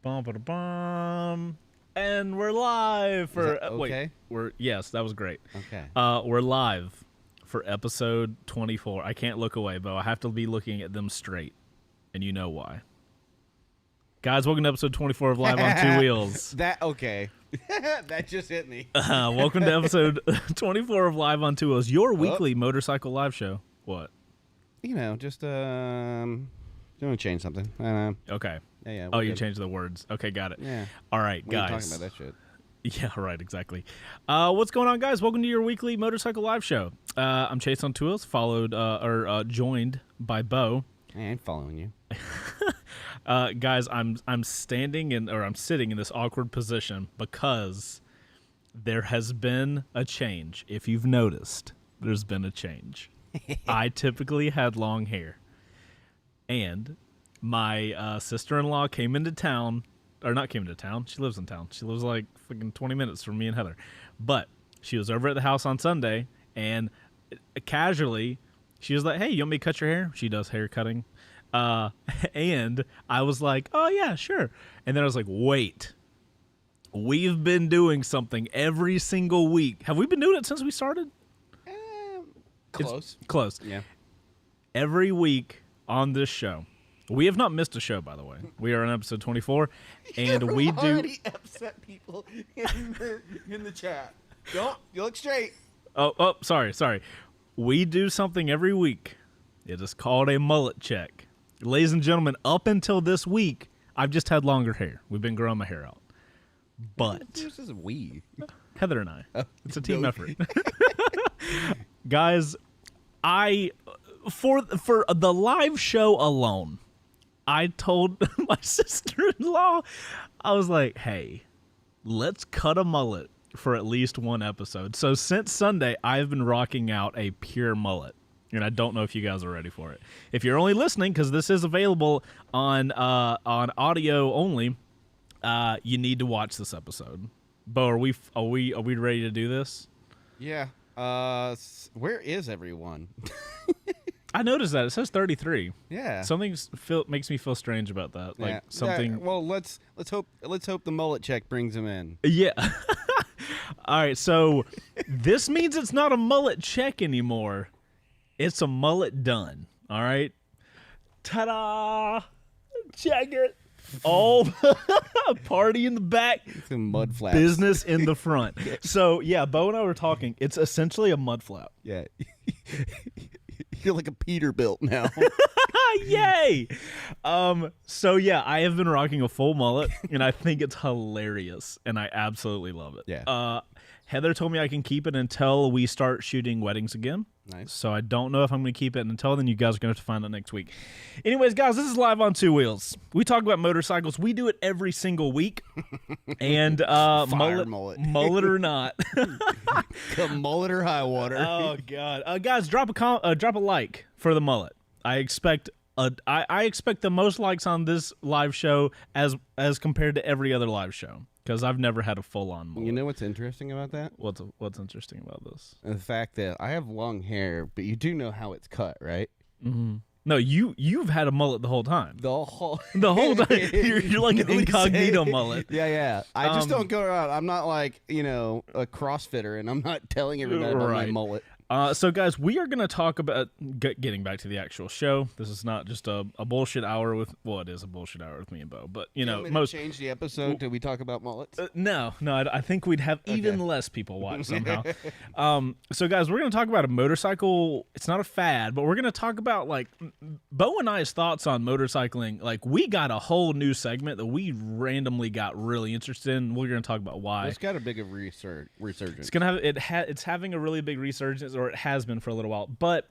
Bum, ba, da, bum. And we're live for okay? Yes, that was great. Okay. We're live for episode 24. I can't look away, Bo. I have to be looking at them straight, and you know why. Guys, welcome to episode 24 of Live on Two Wheels. That just hit me. Welcome to episode 24 of Live on Two Wheels, your weekly motorcycle live show. What? You know, just doing to change something. I don't know. Okay. Yeah. Oh, you changed the words. Okay, got it. Yeah. All right, We ain't guys. talking about that shit. Yeah, right, exactly. What's going on, guys? Welcome to your weekly motorcycle live show. I'm Chase on Two Wheels, joined by Bo. I ain't following you. Guys, I'm sitting in this awkward position because there has been a change. If you've noticed, there's been a change. I typically had long hair, and my sister-in-law came into town, or not came into town. She lives in town. She lives like fucking 20 minutes from me and Heather, but she was over at the house on Sunday, and casually, she was like, "Hey, you want me to cut your hair?" She does hair cutting. And I was like, "Oh yeah, sure." And then I was like, "Wait, we've been doing something every single week. Have we been doing it since we started?" Close. Close. Yeah. Every week on this show. We have not missed a show, by the way. We are on episode 24, and we do already upset people in the chat. Don't you look straight? Oh, sorry. We do something every week. It is called a mullet check. Ladies and gentlemen, up until this week, I've just had longer hair. We've been growing my hair out. But This is we. Heather and I. It's a team effort. Guys, for the live show alone, I told my sister-in-law, I was like, "Hey, let's cut a mullet for at least one episode." So since Sunday, I've been rocking out a pure mullet. And I don't know if you guys are ready for it. If you're only listening, because this is available on audio only, you need to watch this episode. Bo, are we ready to do this? Yeah. Where is everyone? I noticed that it says 33. Yeah. Something makes me feel strange about that. Like Yeah. something. Yeah, well, let's hope the mullet check brings him in. Yeah. All right. So this means it's not a mullet check anymore. It's a mullet done. All right. Ta-da! Check it. Oh, party in the back. Some mud flaps. Business in the front. So yeah, Bo and I were talking. It's essentially a mud flap. Yeah. You're like a Peterbilt now. Yay! So yeah, I have been rocking a full mullet, and I think it's hilarious, and I absolutely love it. Yeah. Heather told me I can keep it until we start shooting weddings again. Nice. So I don't know if I'm going to keep it until then. You guys are going to have to find out next week. Anyways, guys, this is Live on Two Wheels. We talk about motorcycles. We do it every single week. And mullet or not. Come mullet or high water. Oh God, guys, drop a like for the mullet. I expect the most likes on this live show as compared to every other live show, because I've never had a full-on mullet. You know what's interesting about that? What's interesting about this? The fact that I have long hair, but you do know how it's cut, right? Mm-hmm. No, you've had a mullet the whole time. The whole time. You're like an incognito mullet. Yeah. I just don't go around. I'm not like, a CrossFitter, and I'm not telling everybody about my mullet. So, guys, we are going to talk about getting back to the actual show. This is not just a bullshit hour with... Well, it is a bullshit hour with me and Bo, but, most... change the episode till we talk about mullets? No, I think we'd have even less people watch somehow. So, guys, we're going to talk about a motorcycle. It's not a fad, but we're going to talk about, like, Bo and I's thoughts on motorcycling. Like, we got a whole new segment that we randomly got really interested in. We're going to talk about why. It's got a big resurgence. It's going to have... It's having a really big resurgence, or it has been for a little while. But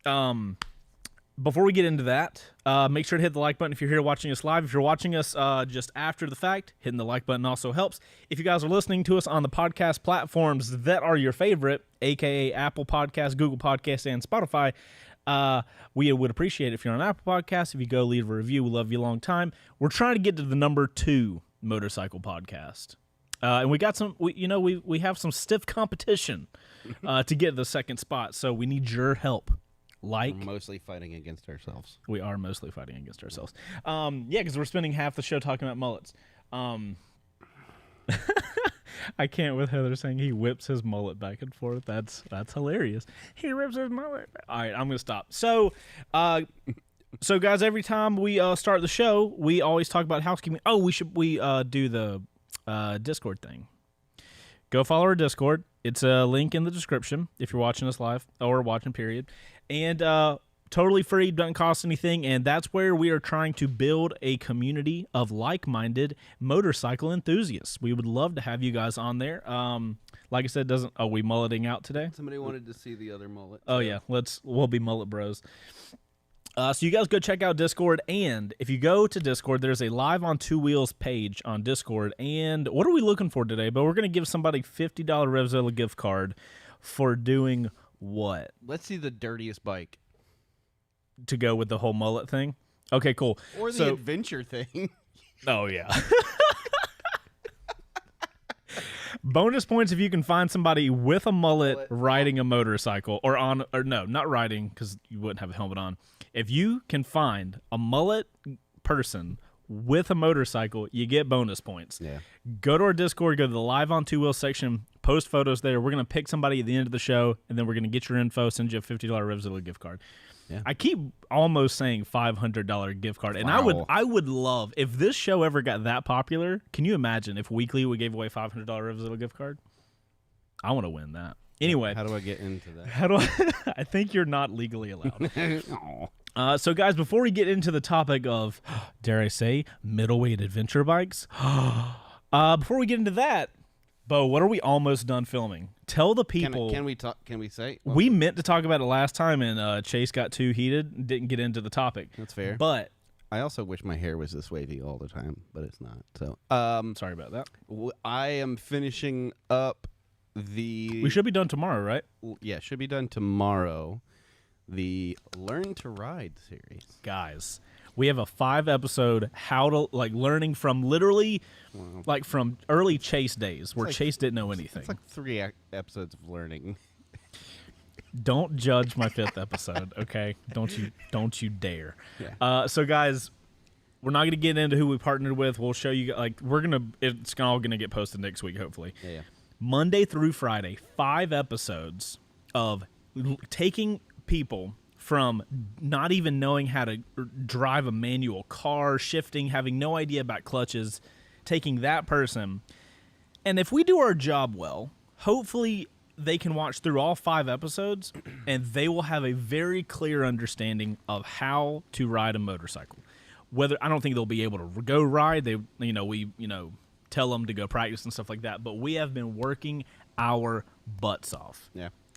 before we get into that, make sure to hit the like button if you're here watching us live. If you're watching us just after the fact, hitting the like button also helps. If you guys are listening to us on the podcast platforms that are your favorite, aka Apple Podcasts, Google Podcasts, and Spotify, we would appreciate it if you're on Apple Podcasts. If you go leave a review, we love you a long time. We're trying to get to the number 2 motorcycle podcast. And we got we have some stiff competition to get the second spot, so we need your help. We're mostly fighting against ourselves. We are mostly fighting against ourselves. Yeah, because we're spending half the show talking about mullets. I can't with Heather saying he whips his mullet back and forth. That's hilarious. He whips his mullet. All right, I'm gonna stop. So, guys, every time we start the show, we always talk about housekeeping. Oh, we do the Discord thing. Go follow our Discord. It's a link in the description if you're watching us live or watching period. And totally free, doesn't cost anything, and that's where we are trying to build a community of like-minded motorcycle enthusiasts. We would love to have you guys on there. Like I said, are we mulleting out today? Somebody wanted to see the other mullet. Oh yeah, we'll be mullet bros. So you guys go check out Discord, and if you go to Discord, there's a Live on Two Wheels page on Discord. And what are we looking for today? But we're going to give somebody $50 Revzilla gift card for doing what? Let's see the dirtiest bike. To go with the whole mullet thing? Okay, cool. Or the adventure thing. Oh, yeah. Bonus points if you can find somebody with a mullet riding a motorcycle or no, not riding because you wouldn't have a helmet on. If you can find a mullet person with a motorcycle, you get bonus points. Yeah. Go to our Discord, go to the Live on Two Wheels section, post photos there. We're going to pick somebody at the end of the show, and then we're going to get your info, send you a $50 Revzilla gift card. Yeah. I keep almost saying $500 gift card, and wow. I would love if this show ever got that popular. Can you imagine if weekly we gave away $500 Revzilla gift card? I want to win that. Anyway, how do I get into that? How do I think you're not legally allowed. So guys, before we get into the topic of, dare I say, middleweight adventure bikes, before we get into that, Bo, what are we almost done filming? Tell the people. Can we talk? Can we say? Well, we meant to talk about it last time, and Chase got too heated and didn't get into the topic. That's fair. But I also wish my hair was this wavy all the time, but it's not. So, sorry about that. I am finishing up the. We should be done tomorrow, right? Yeah, should be done tomorrow. The Learn to Ride series, guys. We have a 5-episode learning from literally from early Chase days where Chase didn't know anything. It's like 3 episodes of learning. Don't judge my 5th episode, okay? Don't you dare. Yeah. So guys, we're not going to get into who we partnered with. We'll show you it's all going to get posted next week hopefully. Yeah. Monday through Friday, 5 episodes of taking people from not even knowing how to drive a manual car, shifting, having no idea about clutches, taking that person. And if we do our job well, hopefully they can watch through all 5 episodes and they will have a very clear understanding of how to ride a motorcycle. I don't think they'll be able to go ride. We tell them to go practice and stuff like that, but we have been working our butts off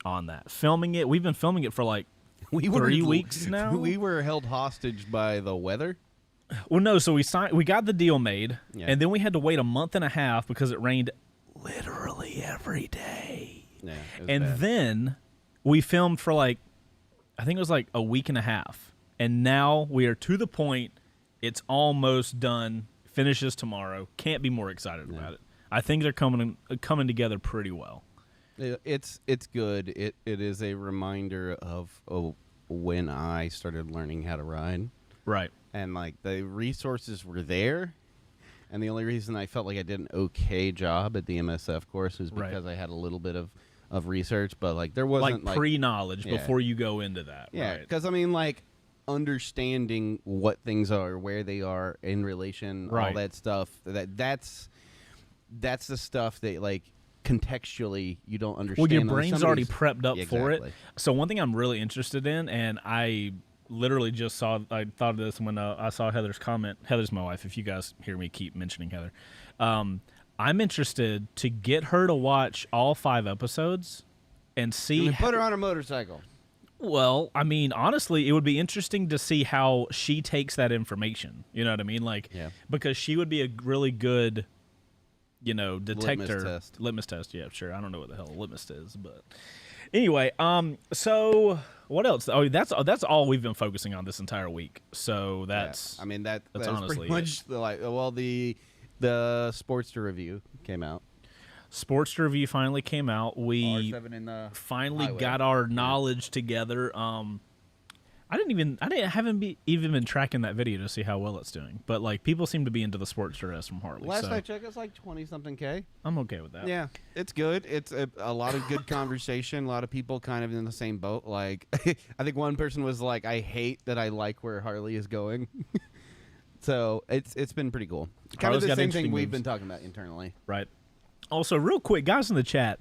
on that. Filming it. We've been filming it for 3 weeks now. We were held hostage by the weather. Well, no. So we got the deal made, and then we had to wait a month and a half because it rained literally every day. Yeah, and bad. Then we filmed for I think it was a week and a half, and now we are to the point. It's almost done. Finishes tomorrow. Can't be more excited about it. I think they're coming together pretty well. It's good. It is a reminder of when I started learning how to ride. Right. And the resources were there, and the only reason I felt like I did an okay job at the MSF course was because I had a little bit of research, but there wasn't pre-knowledge before you go into that. Yeah, right. because understanding what things are, where they are in relation, all that stuff. That's the stuff that contextually you don't understand. Well, your brain's already prepped up for exactly. it. So one thing I'm really interested in, and I literally just I thought of this when I saw Heather's comment. Heather's my wife. If you guys hear me keep mentioning Heather, I'm interested to get her to watch all 5 episodes and see. Put her on a motorcycle. Well, I mean, honestly, it would be interesting to see how she takes that information. You know what I mean? Because she would be a really good, detector. Litmus test. Yeah, sure. I don't know what the hell a litmus is, but anyway, so what else? Oh, that's all we've been focusing on this entire week. So that's. Yeah. I mean, that's honestly pretty much the Sportster review came out. Sportster review finally came out. We R7 in the finally highway. got our knowledge together. even been tracking that video to see how well it's doing. But like people seem to be into the Sportster S from Harley. Last so I checked, it's like 20-something K. I'm okay with that. Yeah, it's good. It's a lot of good conversation. A lot of people kind of in the same boat. Like, I think one person was like, "I hate that I like where Harley is going." So it's been pretty cool. Kind of the same thing we've been talking about internally. Right. Also, real quick, guys in the chat,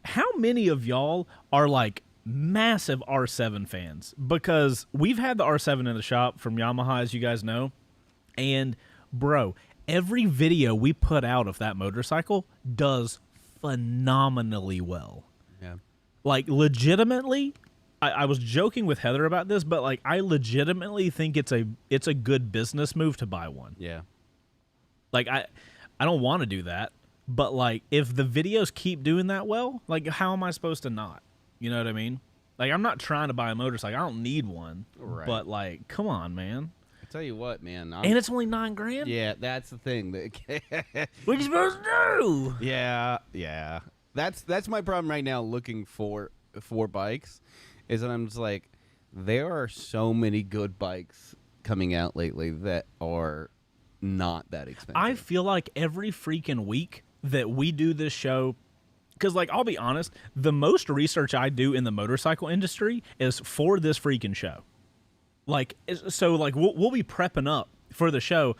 how many of y'all are like massive R7 fans? Because we've had the R7 in the shop from Yamaha, as you guys know, and bro, every video we put out of that motorcycle does phenomenally well. Yeah. Like legitimately, I was joking with Heather about this, but like I legitimately think it's a good business move to buy one. Yeah. Like I don't want to do that, but like if the videos keep doing that well, like how am I supposed to not? You know what I mean? Like I'm not trying to buy a motorcycle. I don't need one. Right. But like, come on, man. I tell you what, man. And it's only $9,000. Yeah, that's the thing. What are you supposed to do? Yeah. That's my problem right now. Looking for bikes, is that I'm just like, there are so many good bikes coming out lately that are not that expensive. I feel like every freaking week that we do this show. Because, like, I'll be honest, the most research I do in the motorcycle industry is for this freaking show. Like, so, like, we'll be prepping up for the show,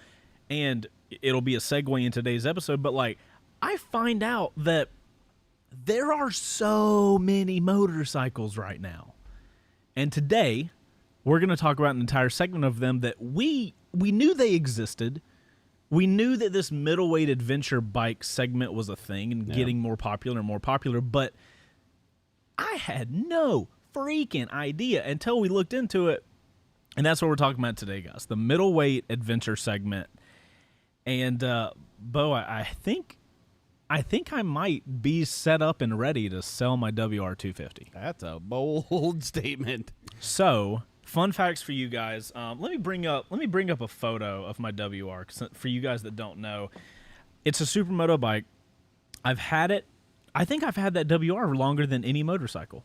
and it'll be a segue in today's episode. But, like, I find out that there are so many motorcycles right now. And today, we're going to talk about an entire segment of them that we knew they existed. We knew that this middleweight adventure bike segment was a thing and getting more popular and more popular, but I had no freaking idea until we looked into it. And that's what we're talking about today, guys. The middleweight adventure segment. And Bo, I think I might be set up and ready to sell my WR250. That's a bold statement. So, fun facts for you guys. Let me bring up a photo of my WR for you guys that don't know. It's a supermoto bike. I've had it. I think I've had that WR longer than any motorcycle.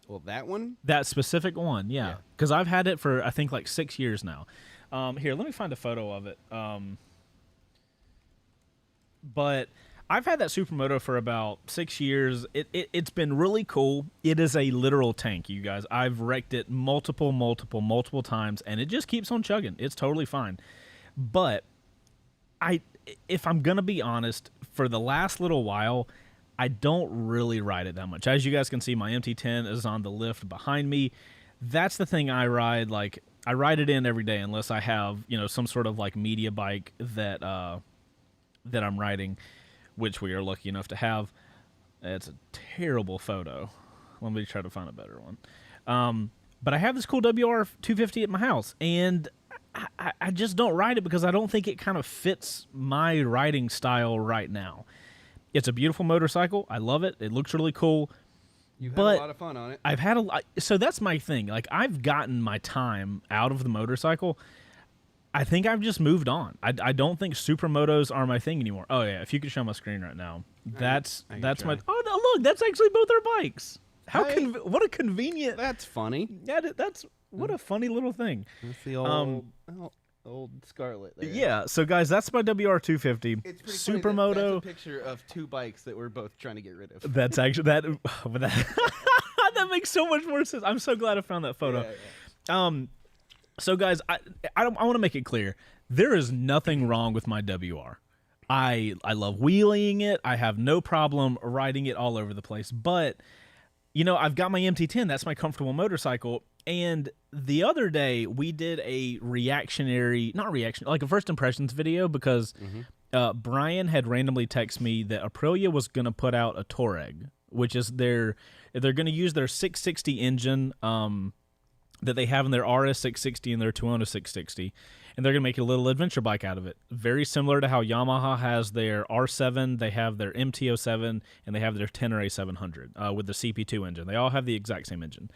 Well, that one? That specific one, yeah. Because I've had it for I think like 6 years now. Here, let me find a photo of it. But I've had that supermoto for about 6 years. It's been really cool. It is a literal tank, you guys. I've wrecked it multiple times, and it just keeps on chugging. It's totally fine. But if I'm going to be honest, for the last little while, I don't really ride it that much. As you guys can see, my MT-10 is on the lift behind me. That's the thing I ride. Like, I ride it in every day unless I have, some sort of like media bike that I'm riding, which we are lucky enough to have. It's a terrible photo. Let me try to find a better one. But I have this cool WR250 at my house, and I just don't ride it because I don't think it kind of fits my riding style right now. It's a beautiful motorcycle. I love it. It looks really cool. You've had a lot of fun on it. I've had a lot. So that's my thing. Like, I've gotten my time out of the motorcycle. I think I've just moved on. I don't think supermotos are my thing anymore. Oh yeah, if you could show my screen right now, that's my. Oh no, look, that's actually both our bikes. What a convenient. That's funny. Yeah, that's what a funny little thing. That's the old Scarlet there. Yeah. So guys, that's my WR250. It's pretty supermoto. Funny that's a picture of two bikes that we're both trying to get rid of. That's actually that. That makes so much more sense. I'm so glad I found that photo. Yeah. So guys, I want to make it clear. There is nothing wrong with my WR. I love wheeling it. I have no problem riding it all over the place. But, I've got my MT-10. That's my comfortable motorcycle. And the other day we did a like a first impressions video because Brian had randomly texted me that Aprilia was going to put out a Touareg, which is they're going to use their 660 engine that they have in their RS 660 and their Tuono 660, and they're going to make a little adventure bike out of it. Very similar to how Yamaha has their R7, they have their MT-07, and they have their Tenere 700 with the CP2 engine. They all have the exact same engine.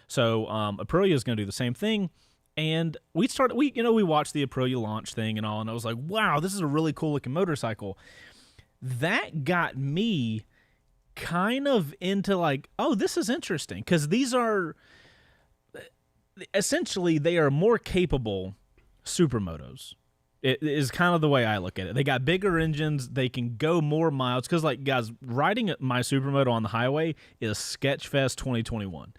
So Aprilia is going to do the same thing, and we watched the Aprilia launch thing and all, and I was like, wow, this is a really cool looking motorcycle. That got me kind of into like, oh, this is interesting, because these are essentially they are more capable supermotos. It is kind of the way I look at it. They got bigger engines. They can go more miles. Because, like, guys, riding my supermoto on the highway is Sketchfest 2021.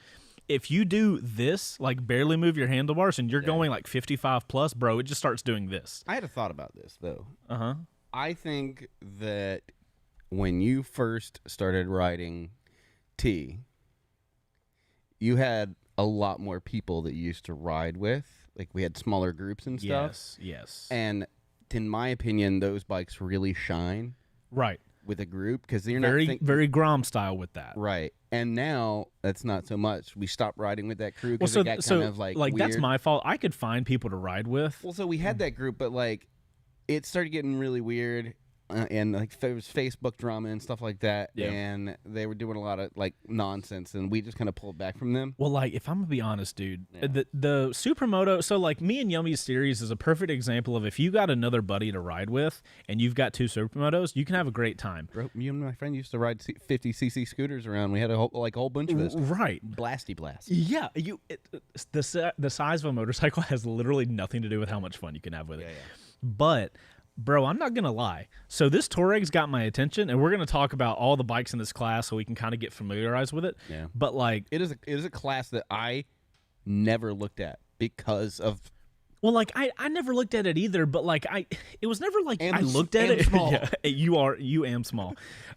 If you do this, like, barely move your handlebars and you're going, like, 55 plus, bro, it just starts doing this. I had a thought about this, though. Uh-huh. I think that when you first started riding T, you had a lot more people that you used to ride with. Like, we had smaller groups and stuff. Yes. And in my opinion, those bikes really shine Right. with a group because you're very Grom style with that. Right. And now that's not so much. We stopped riding with that crew Well, because it got kind of like weird. that's my fault. I could find people to ride with. Well, so we had that group, but like it started getting really weird. And like there was Facebook drama and stuff like that, and they were doing a lot of like nonsense, and we just kind of pulled back from them. Well, like if I'm gonna be honest, dude, the supermoto. So like me and Yummy's series is a perfect example of if you got another buddy to ride with, and you've got two supermotos, you can have a great time. Bro, me and my friend used to ride 50cc scooters around. We had a whole bunch of those. Right, blasty blast. Yeah, the size of a motorcycle has literally nothing to do with how much fun you can have with it. But bro, I'm not going to lie. So this Touareg's got my attention, and we're going to talk about all the bikes in this class so we can kind of get familiarized with it. Yeah. But, like... It is a class that I never looked at because of... Well, like, I never looked at it either, but, like, it was never like I looked at it. Small. Yeah, you am small.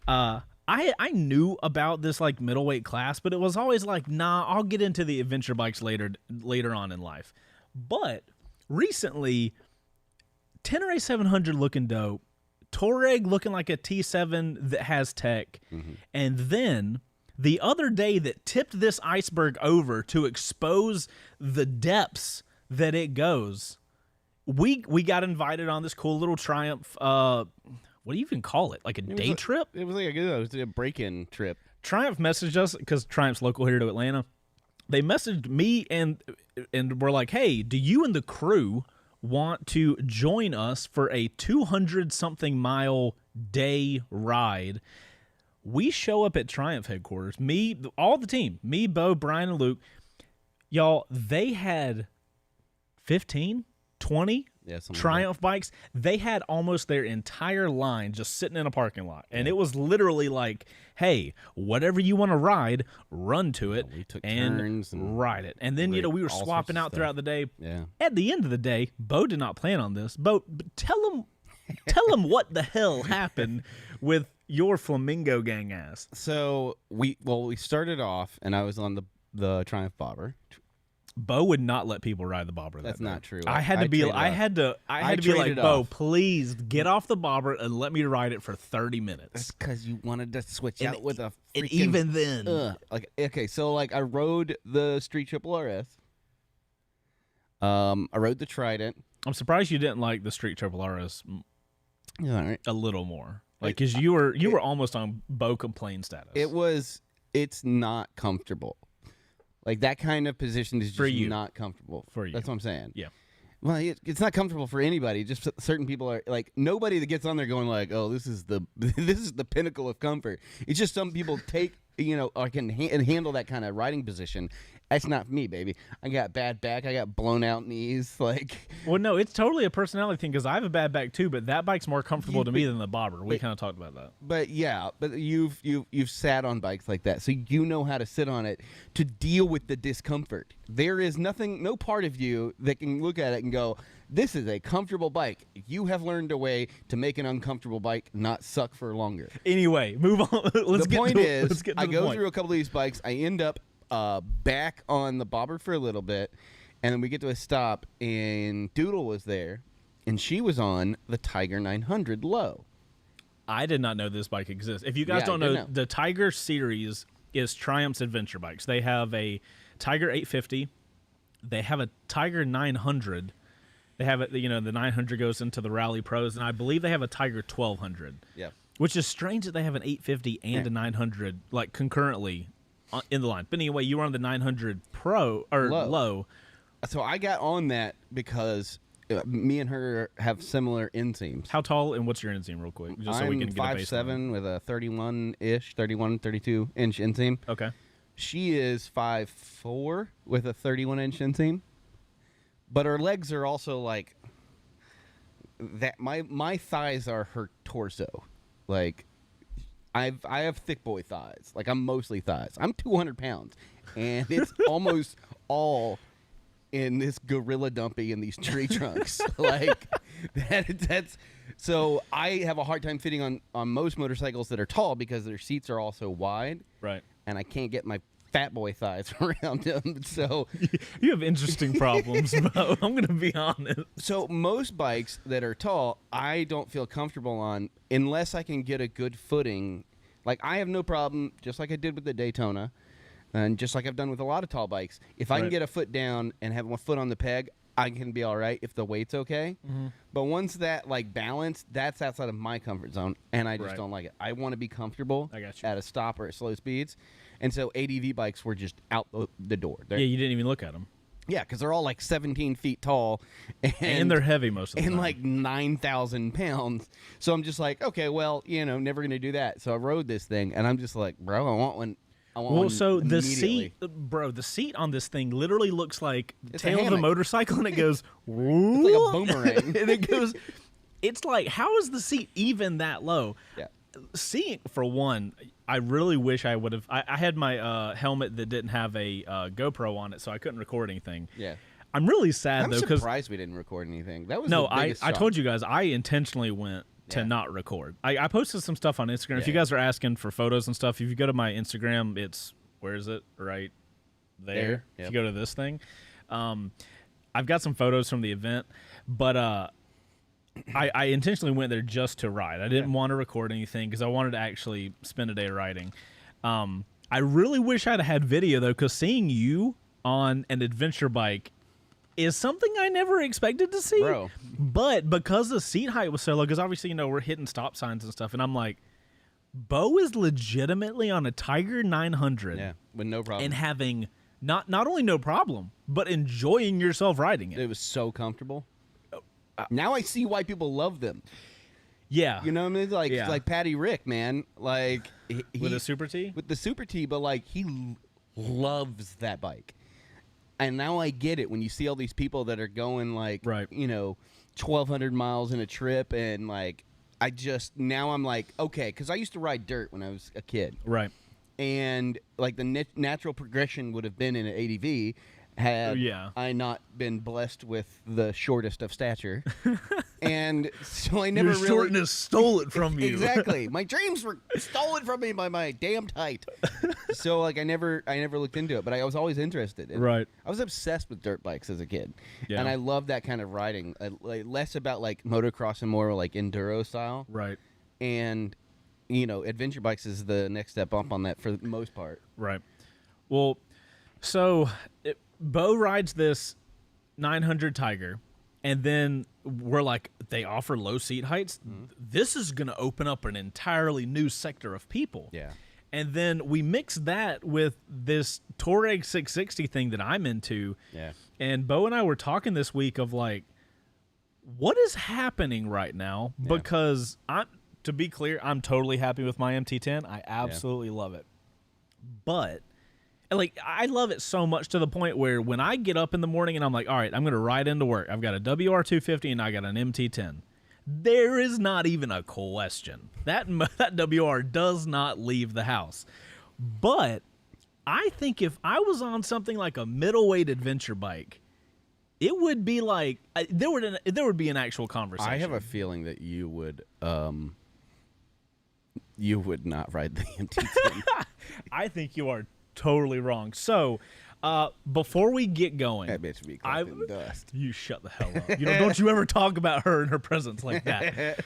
I knew about this, like, middleweight class, but it was always like, nah, I'll get into the adventure bikes later on in life. But recently... Tenere 700 looking dope, Touareg looking like a T7 that has tech, and then the other day that tipped this iceberg over to expose the depths that it goes, we got invited on this cool little Triumph, what do you even call it, like a day trip? It was like it was a break-in trip. Triumph messaged us, because Triumph's local here to Atlanta. They messaged me and were like, hey, do you and the crew want to join us for a 200-something mile day ride? We show up at Triumph headquarters. All the team, me, Bo, Brian, and Luke. Y'all, they had 15, 20 Triumph bikes. They had almost their entire line just sitting in a parking lot. And it was literally like, hey, whatever you want to ride, run to it we took and turns and ride it. And then, we were swapping out throughout the day. Yeah. At the end of the day, Bo did not plan on this. Bo, tell him what the hell happened with your Flamingo gang ass. So we started off, and I was on the Triumph Bobber. Bo would not let people ride the bobber. That's not true. I had to be like, Bo, please get off the bobber and let me ride it for 30 minutes. That's because you wanted to switch out with a freaking... And even then. So I rode the Street Triple RS. I rode the Trident. I'm surprised you didn't like the Street Triple RS All right. a little more. Like, because you were almost on Bo complain status. It's not comfortable. Like, that kind of position is just not comfortable. For you. That's what I'm saying. Yeah. Well, it's not comfortable for anybody. Just certain people are, like, nobody that gets on there going like, oh, this is the pinnacle of comfort. It's just some people take, or can handle that kind of riding position. That's not me, baby. I got bad back. I got blown out knees. Like, well, no, it's totally a personality thing because I have a bad back too. But that bike's more comfortable to me than the bobber. We kind of talked about that. But yeah, you've sat on bikes like that, so you know how to sit on it to deal with the discomfort. There is no part of you that can look at it and go, this is a comfortable bike. You have learned a way to make an uncomfortable bike not suck for longer. Anyway, move on. The point is, I go through a couple of these bikes. I end up back on the bobber for a little bit, and then we get to a stop, and Doodle was there, and she was on the Tiger 900 low. I did not know this bike exists. If you guys don't know, the Tiger series is Triumph's adventure bikes. They have a Tiger 850. They have a Tiger 900. They have it. The 900 goes into the Rally Pros, and I believe they have a Tiger 1200. Yeah. Which is strange that they have an 850 and a 900 like concurrently in the line. But anyway, you were on the 900 Pro or low. So I got on that because me and her have similar inseams. How tall and what's your inseam real quick? Just so we can get a baseline. 5'7" with a 31-ish, 32 inch inseam. Okay. She is 5'4" with a 31-inch inseam, but her legs are also like that. My thighs are her torso. Like I have thick boy thighs. Like I'm mostly thighs. I'm 200 pounds, and it's almost all in this gorilla dumpy in these tree trunks. Like that's so I have a hard time fitting on most motorcycles that are tall because their seats are also wide. Right. And I can't get my fat boy thighs around them. So You have interesting problems, Bo. I'm going to be honest. so most bikes that are tall, I don't feel comfortable on unless I can get a good footing. Like I have no problem, just like I did with the Daytona, and just like I've done with a lot of tall bikes. If I can Right. get a foot down and have my foot on the peg, I can be all right if the weight's okay. Mm-hmm. But once that like balance, that's outside of my comfort zone, and I just Right. don't like it. I want to be comfortable I got you. at a stop or at slow speeds, and so ADV bikes were just out the door. Yeah, you didn't even look at them. Yeah, because they're all like 17 feet tall, And they're heavy most of the and time. like 9,000 pounds. So I'm just like, okay, well, never gonna do that. So I rode this thing, and I'm just like, bro, I want one. I want Well, one so the immediately. seat, bro, the seat on this thing literally looks like the It's a tail of a hammock. motorcycle, and it goes, It's like a boomerang. and it goes. It's like, how is the seat even that low? Yeah. Seeing, for one, I really wish I would have. I had my helmet that didn't have a GoPro on it, so I couldn't record anything. Yeah. I'm really sad I'm though because surprised we didn't record anything. That was no, the I biggest told you guys I intentionally went to Yeah. not record. I posted some stuff on Instagram. If you Yeah. guys are asking for photos and stuff, if you go to my Instagram, it's where is it? Right there. If Yep. you go to this thing, I've got some photos from the event, but I intentionally went there just to ride. I didn't want to record anything because I wanted to actually spend a day riding. I really wish I'd had video though, because seeing you on an adventure bike is something I never expected to see. Bro. But because the seat height was so low, because obviously, we're hitting stop signs and stuff, and I'm like, Bo is legitimately on a Tiger 900 Yeah, with no problem. and having not only no problem, but enjoying yourself riding it. It was so comfortable. Now I see why people love them. Yeah. You know what I mean? Like Yeah. like Patty Rick, man. Like With a Super T? with the Super T, but like he loves that bike. And now I get it when you see all these people that are going like Right. 1,200 miles in a trip, and like now I'm like, okay, because I used to ride dirt when I was a kid, Right. and like the natural progression would have been in an ADV had Yeah. I not been blessed with the shortest of stature. And so I never Your really shortness stole it from you. Exactly. My dreams were stolen from me by my damned height. So like I never looked into it, but I was always interested. Right. I was obsessed with dirt bikes as a kid. Yeah. And I love that kind of riding. Like less about like motocross and more like enduro style. Right. And adventure bikes is the next step up on that for the most part. Right. Well, so Bo rides this 900 Tiger, and then we're like, they offer low seat heights. This is going to open up an entirely new sector of people. Yeah. And then we mix that with this Touareg 660 thing that I'm into. Yeah. And Bo and I were talking this week of like, what is happening right now? Yeah. Because to be clear, I'm totally happy with my MT10. I absolutely love it. But like, I love it so much to the point where when I get up in the morning and I'm like, all right, I'm going to ride into work. I've got a WR250 and I got an MT10. There is not even a question. That WR does not leave the house. But I think if I was on something like a middleweight adventure bike, it would be like there would be an actual conversation. I have a feeling that you would not ride the MT10. I think you are totally wrong. So, before we get going, That bitch would be collecting dust. you shut the hell up. Don't you ever talk about her and her presence like that.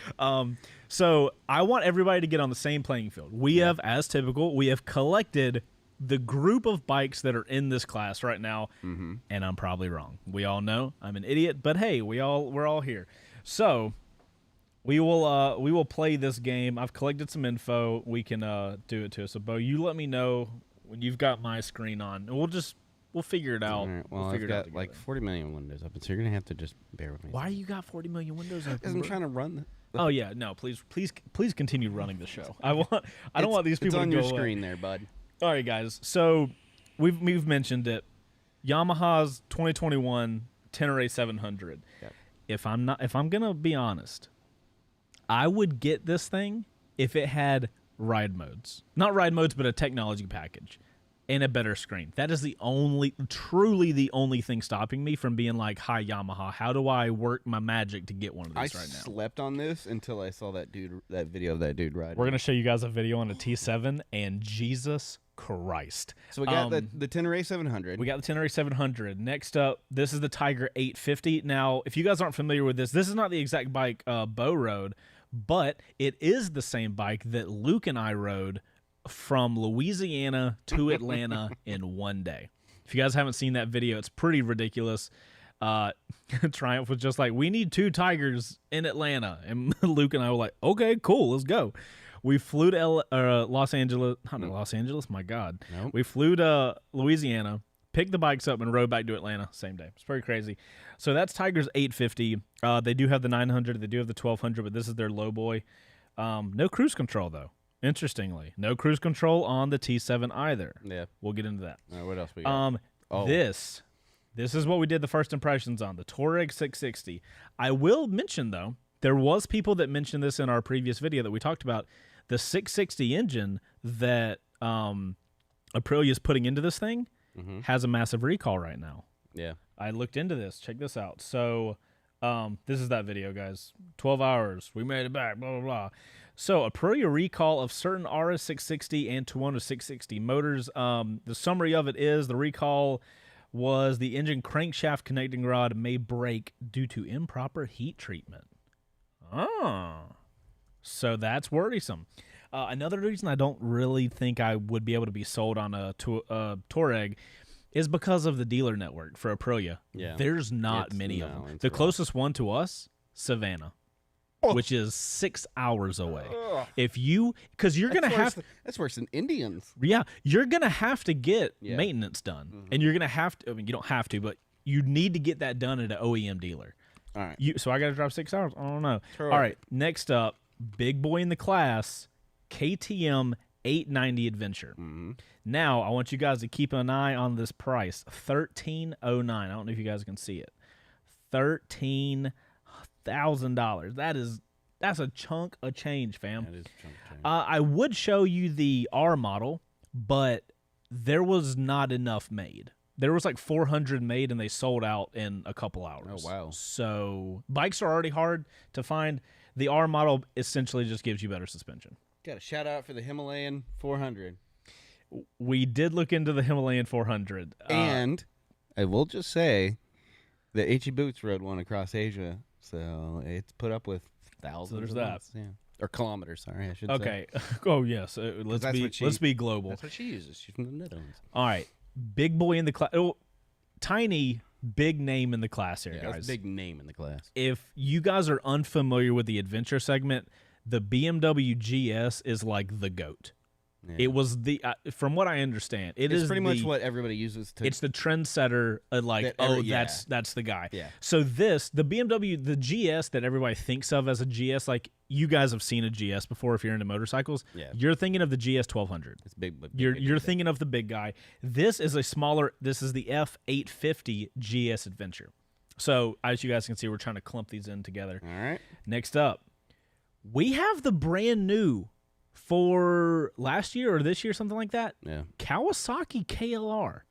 So I want everybody to get on the same playing field. We have, as typical, we have collected the group of bikes that are in this class right now, and I'm probably wrong. We all know I'm an idiot, but hey, we're all here. So we will play this game. I've collected some info. We can do it too. So Bo, you let me know when you've got my screen on, and we'll figure it out. All right, well, we'll I've figure it out got like together. 40 million windows open, so you're gonna have to just bear with me. Why you got 40 million windows open? Because I'm bro? trying to run. Oh yeah, no, please continue running the show. I don't want these people It's on to your go away. screen there, bud. All right, guys. So we've mentioned it. Yamaha's 2021 Tenere 700. Yep. If I'm gonna be honest, I would get this thing if it had ride modes. Not ride modes, but a technology package and a better screen. That is truly the only thing stopping me from being like, hi, Yamaha, how do I work my magic to get one of these right now? I slept on this until I saw that video of that dude riding. We're going to show you guys a video on a T7, and Jesus Christ. So we got the Tenere 700. We got the Tenere 700. Next up, this is the Tiger 850. Now, if you guys aren't familiar with this is not the exact bike Bo rode, but it is the same bike that Luke and I rode from Louisiana to Atlanta in one day. If you guys haven't seen that video, it's pretty ridiculous. Triumph was just like, we need 2 Tigers in Atlanta. And Luke and I were like, okay, cool, let's go. We flew to Los Angeles. Not Los Angeles, my God. Nope. We flew to Louisiana, picked the bikes up, and rode back to Atlanta same day. It's pretty crazy. So that's Tiger's 850. They do have the 900. They do have the 1200, but this is their low boy. No cruise control, though. Interestingly, no cruise control on the T7 either. Yeah. We'll get into that. What else we got? This is what we did the first impressions on, the Touareg 660. I will mention, though, there was people that mentioned this in our previous video that we talked about. The 660 engine that Aprilia is putting into this thing has a massive recall right now. Yeah. I looked into this. Check this out. So this is that video, guys. 12 hours. We made it back, blah, blah, blah. So Aprilia recall of certain RS660 and Tuono 660 motors. The summary of it is the recall was the engine crankshaft connecting rod may break due to improper heat treatment. So that's worrisome. Another reason I don't really think I would be able to be sold on a Touareg is because of the dealer network for Aprilia. Yeah. There's not many of them. The closest one to us, Savannah, which is 6 hours away. Because you're going to have... That's worse than Indians. Yeah, you're going to have to get maintenance done. And you're going to have to... I mean, you don't have to, but you need to get that done at an OEM dealer. All right. So I got to drive 6 hours? I don't know. All right, next up, big boy in the class, KTM 890 Adventure. Now, I want you guys to keep an eye on this price, $1,309. I don't know if you guys can see it. $13,000. That's a chunk of change, fam. That is a chunk of change. I would show you the R model, but there was not enough made. There was like 400 made, and they sold out in a couple hours. Oh, wow. So bikes are already hard to find. The R model essentially just gives you better suspension. Got a shout out for the Himalayan 400. We did look into the Himalayan 400. And I will just say that HE Boots rode one across Asia, so it's put up with thousands. So there's of that. miles. Yeah. Or kilometers, sorry, I should say. Okay. Oh, yes. Let's be global. That's what she uses. She's from the Netherlands. All right. Big boy in the class. Tiny, big name in the class here, guys. That's a big name in the class. If you guys are unfamiliar with the adventure segment, the BMW GS is like the GOAT. Yeah. It was from what I understand, it's pretty much what everybody uses to. It's the trendsetter. That's the guy. Yeah. So the BMW, the GS that everybody thinks of as a GS, like you guys have seen a GS before if you're into motorcycles. Yeah. You're thinking of the GS 1200. It's big. You're thinking of the big guy. This is a smaller. This is the F850 GS Adventure. So as you guys can see, we're trying to clump these in together. All right. Next up, we have the brand new. For last year or this year, something like that, Kawasaki KLR.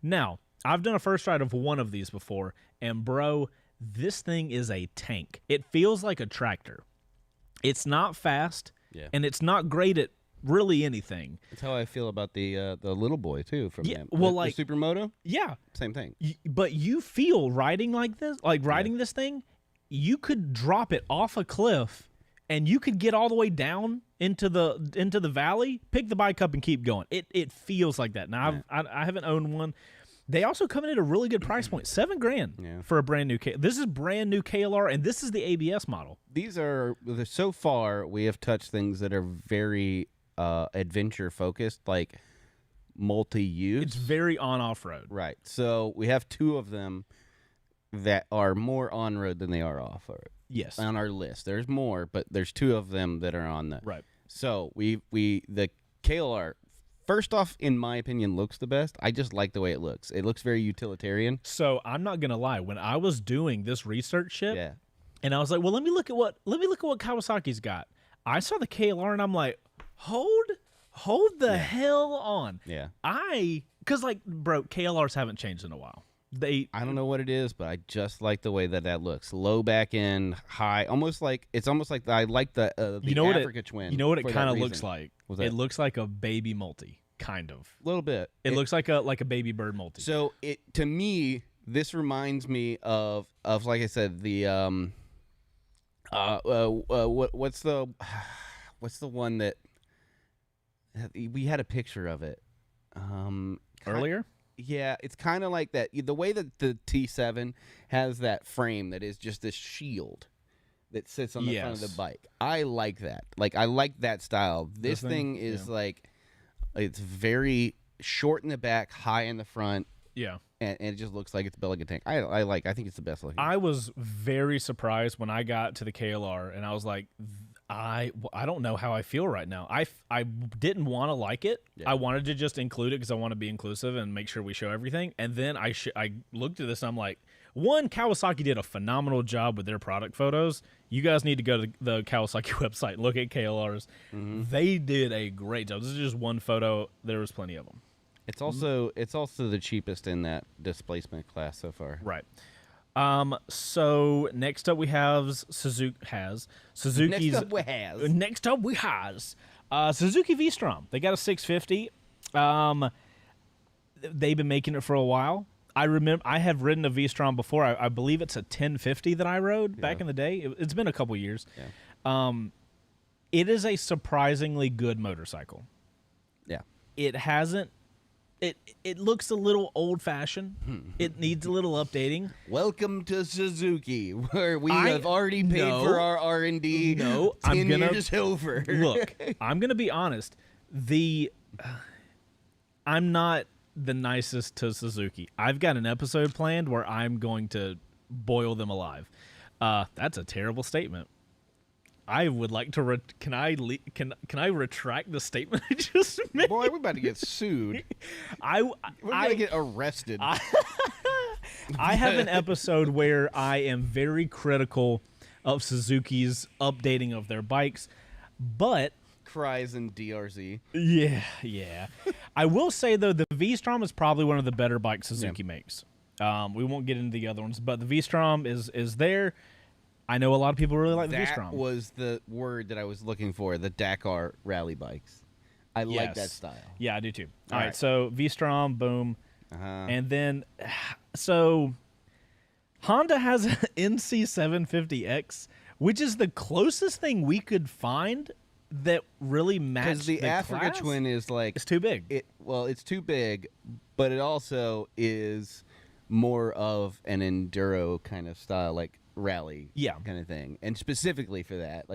Now, I've done a first ride of one of these before, and bro, this thing is a tank. It feels like a tractor. It's not fast, and it's not great at really anything. That's how I feel about the little boy too from them. Well, the Supermoto. Yeah, same thing. But you feel riding like this, this thing, you could drop it off a cliff. And you could get all the way down into the valley, pick the bike up, and keep going. It feels like that. Now I haven't owned one. They also come in at a really good price point, $7,000 for a brand new. This is brand new KLR, and this is the ABS model. These are so far we have touched things that are very adventure focused, like multi-use. It's very on-off road, right? So we have 2 of them that are more on road than they are off road. Yes, on our list. There's more, but there's 2 of them that are on the right. So the KLR first off, in my opinion, looks the best. I just like the way it looks. It looks very utilitarian. So I'm not gonna lie. When I was doing this research ship, Yeah. and I was like, well, let me look at what Kawasaki's got. I saw the KLR, and I'm like, hold the hell on. Yeah. Because like, bro, KLRs haven't changed in a while. I don't know what it is, but I just like the way that looks. Low back end, high, almost like I like the Africa Twin. You know what it kind of looks like? It looks like a baby multi, kind of. A little bit. It looks like a baby bird multi. So to me, this reminds me of like I said, the what's the one that we had a picture of it Earlier? Yeah, it's kind of like that. The way that the T7 has that frame that is just this shield that sits on the front of the bike. I like that. Like, I like that style. This thing is like, it's very short in the back, high in the front. Yeah. And it just looks like it's built like a tank. I think it's the best looking. I was very surprised when I got to the KLR, and I was like, I don't know how I feel right now. I didn't want to like it. Yeah. I wanted to just include it because I want to be inclusive and make sure we show everything. And then I looked at this and I'm like, one, Kawasaki did a phenomenal job with their product photos. You guys need to go to the Kawasaki website and look at KLRs. Mm-hmm. They did a great job. This is just one photo. There was plenty of them. It's also the cheapest in that displacement class so far. Right. So next up we have Suzuki's. Next up we has Suzuki V-Strom. They got a 650. They've been making it for a while. I remember I have ridden a V-Strom before. I believe it's a 1050 that I rode back in the day. It's been a couple years. Yeah. It is a surprisingly good motorcycle. Yeah. It hasn't. It looks a little old-fashioned. It needs a little updating. Welcome to Suzuki, where we have already paid for our R&D. No, 10 years over. Look, I'm going to be honest. I'm not the nicest to Suzuki. I've got an episode planned where I'm going to boil them alive. That's a terrible statement. I would like to. Can I retract the statement I just made? Boy, we're about to get sued. We're going to get arrested. I have an episode where I am very critical of Suzuki's updating of their bikes, but cries in DRZ. Yeah. I will say though, the V-Strom is probably one of the better bikes Suzuki makes. We won't get into the other ones, but the V-Strom is there. I know a lot of people really like the V-Strom. That was the word that I was looking for, the Dakar rally bikes. I like that style. Yeah, I do too. All right, so V-Strom, boom. Uh-huh. And then, so Honda has an NC750X, which is the closest thing we could find that really matches the Africa class. Twin is like... It's too big. It's too big, but it also is more of an enduro kind of style, like rally kind of thing, and specifically for that,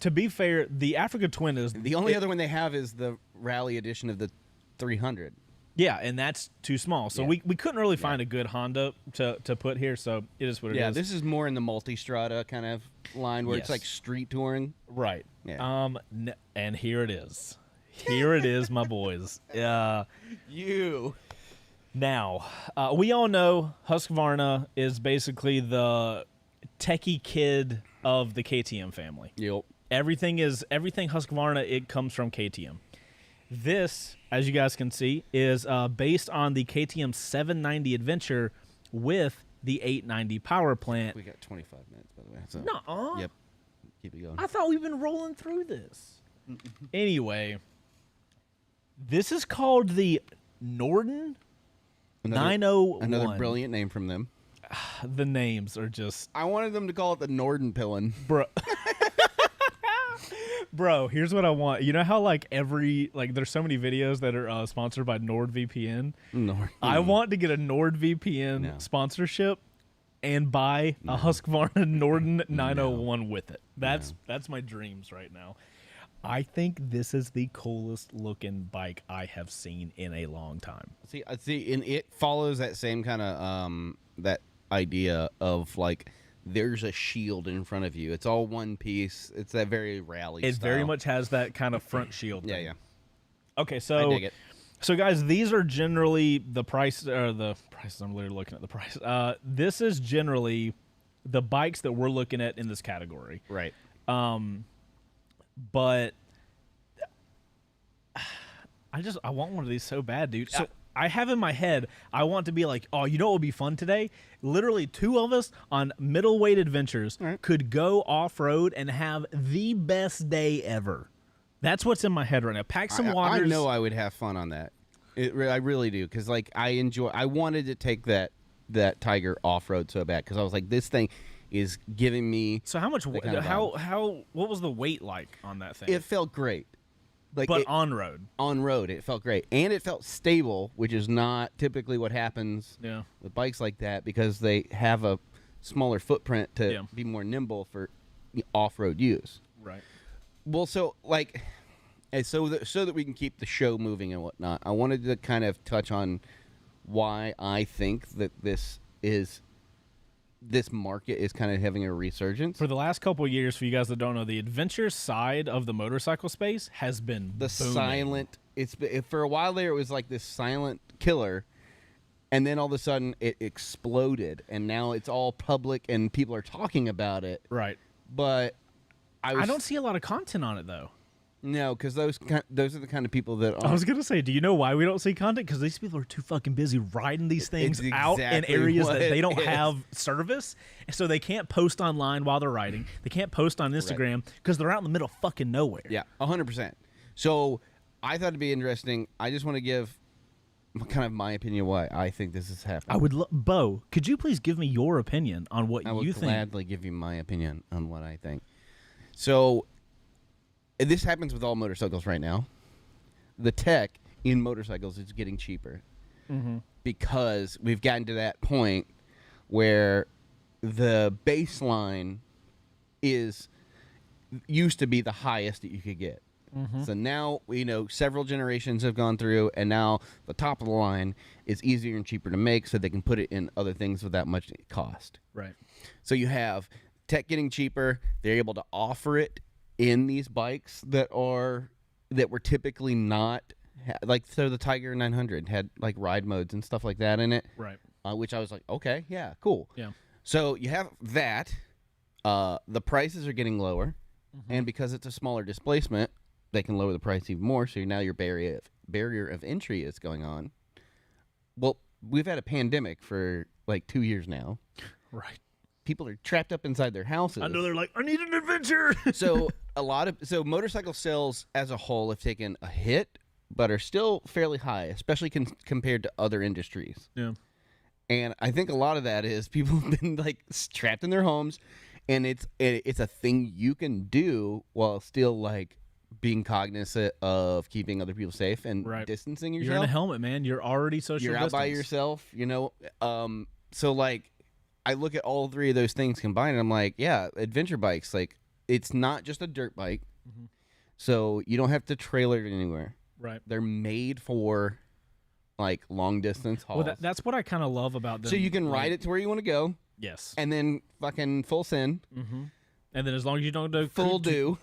to be fair, the Africa Twin is the only other one they have is the rally edition of the 300. Yeah, and that's too small, so we couldn't really find a good Honda to put here, so it is what it is. Yeah, this is more in the multi-strata kind of line where it's like street touring, right? Yeah. And here it is. Here it is, my boys. Now, we all know Husqvarna is basically the techie kid of the KTM family. Yep. Everything Husqvarna, it comes from KTM. This, as you guys can see, is based on the KTM 790 Adventure with the 890 power plant. We got 25 minutes, by the way. So. Nuh-uh. Yep. Keep it going. I thought we've been rolling through this. Anyway, this is called the Norden 901. Another brilliant name from them. The names are just... I wanted them to call it the Norden Pillin. Bro, here's what I want. You know how there's so many videos that are sponsored by NordVPN? I want to get a NordVPN sponsorship and buy a Husqvarna Norden 901 with it. That's my dreams right now. I think this is the coolest looking bike I have seen in a long time. See, and it follows that same kind of that idea of like there's a shield in front of you. It's all one piece. It's that very rally. It style. very much has that kind of front shield. Yeah. Okay, so I dig it. So, guys, these are generally the price, or the prices. I'm literally looking at the price. This is generally the bikes that we're looking at in this category. Right. But I want one of these so bad, dude. So I have in my head, I want to be like, oh, you know what would be fun today? Literally 2 of us on middleweight adventures could go off-road and have the best day ever. That's what's in my head right now. Pack some waters. I know I would have fun on that. I really do, because like I wanted to take that Tiger off-road so bad, because I was like, this thing is giving me. So how much? What was the weight like on that thing? It felt great. Like, but on road. On road, it felt great, and it felt stable, which is not typically what happens with bikes like that, because they have a smaller footprint to be more nimble for off-road use. Right. Well, so like, so that we can keep the show moving and whatnot, I wanted to kind of touch on why I think that this market is kind of having a resurgence. For the last couple of years, for you guys that don't know, the adventure side of the motorcycle space has been booming. Silent. For a while there, it was like this silent killer, and then all of a sudden it exploded, and now it's all public and people are talking about it. Right. But I don't see a lot of content on it though. No, because those are the kind of people that I was going to say, do you know why we don't see content? Because these people are too fucking busy riding these things out in areas that they don't have service. So they can't post online while they're riding. They can't post on Instagram because they're out in the middle of fucking nowhere. Yeah, 100%. So I thought it'd be interesting. I just want to give kind of my opinion why I think this is happening. I would Bo, could you please give me your opinion on what you think? I would gladly give you my opinion on what I think. So this happens with all motorcycles right now. The tech in motorcycles is getting cheaper because we've gotten to that point where the baseline used to be the highest that you could get. So now, several generations have gone through, and now the top of the line is easier and cheaper to make, so they can put it in other things without much cost. Right. So you have tech getting cheaper. They're able to offer it in these bikes that were typically not so the Tiger 900 had like ride modes and stuff like that in it, right? Which I was like, okay, yeah, cool. Yeah. So you have that. The prices are getting lower, and because it's a smaller displacement, they can lower the price even more. So now your barrier of entry is going on. Well, we've had a pandemic for like 2 years now. Right. People are trapped up inside their houses. I know, they're like, I need an adventure. So motorcycle sales as a whole have taken a hit, but are still fairly high, especially compared to other industries. Yeah. And I think a lot of that is people have been like trapped in their homes, and it's a thing you can do while still like being cognizant of keeping other people safe and distancing yourself. You're in a helmet, man. You're already social You're out by yourself, So like, I look at all 3 of those things combined, and I'm like, yeah, adventure bikes, like, it's not just a dirt bike, so you don't have to trailer it anywhere. Right. They're made for, like, long distance hauls. Well, that's what I kind of love about them. So you can ride it to where you want to go. Yes. And then fucking full send. And then as long as you don't go full do,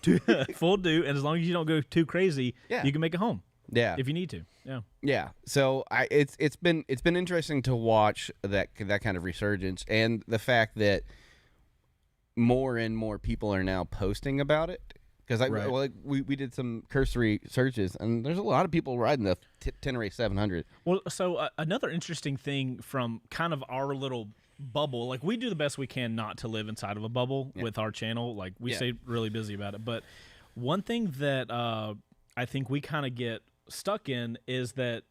full do, and as long as you don't go too crazy, you can make it home. Yeah. If you need to. Yeah. Yeah. So it's been interesting to watch that kind of resurgence, and the fact that more and more people are now posting about it. Because we did some cursory searches, and there's a lot of people riding the Tenere 700. Well, so another interesting thing from kind of our little bubble, like we do the best we can not to live inside of a bubble with our channel. Like we stay really busy about it. But one thing that I think we kind of get stuck in is that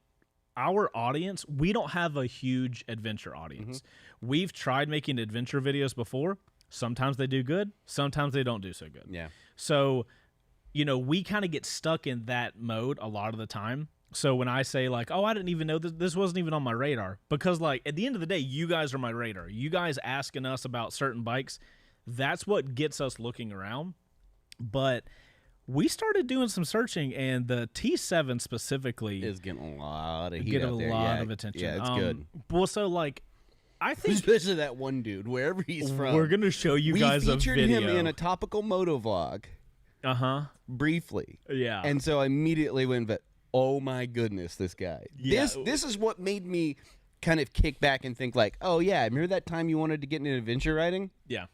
our audience, we don't have a huge adventure audience. We've tried making adventure videos before. Sometimes they do good. Sometimes they don't do so good. Yeah. So, we kind of get stuck in that mode a lot of the time. So when I say like, oh, I didn't even know this wasn't even on my radar, because like at the end of the day, you guys are my radar. You guys asking us about certain bikes, that's what gets us looking around. But we started doing some searching, and the T7 specifically is getting a lot of heat getting out there. a lot of attention. Yeah, it's good. Well, so like, I think especially that one dude, wherever he's from. We're gonna show you guys a video. We featured him in a topical moto vlog. Briefly. Yeah. And so I immediately went, but oh my goodness, this guy. Yeah. This is what made me kind of kick back and think like, oh yeah, remember that time you wanted to get into adventure riding? Yeah.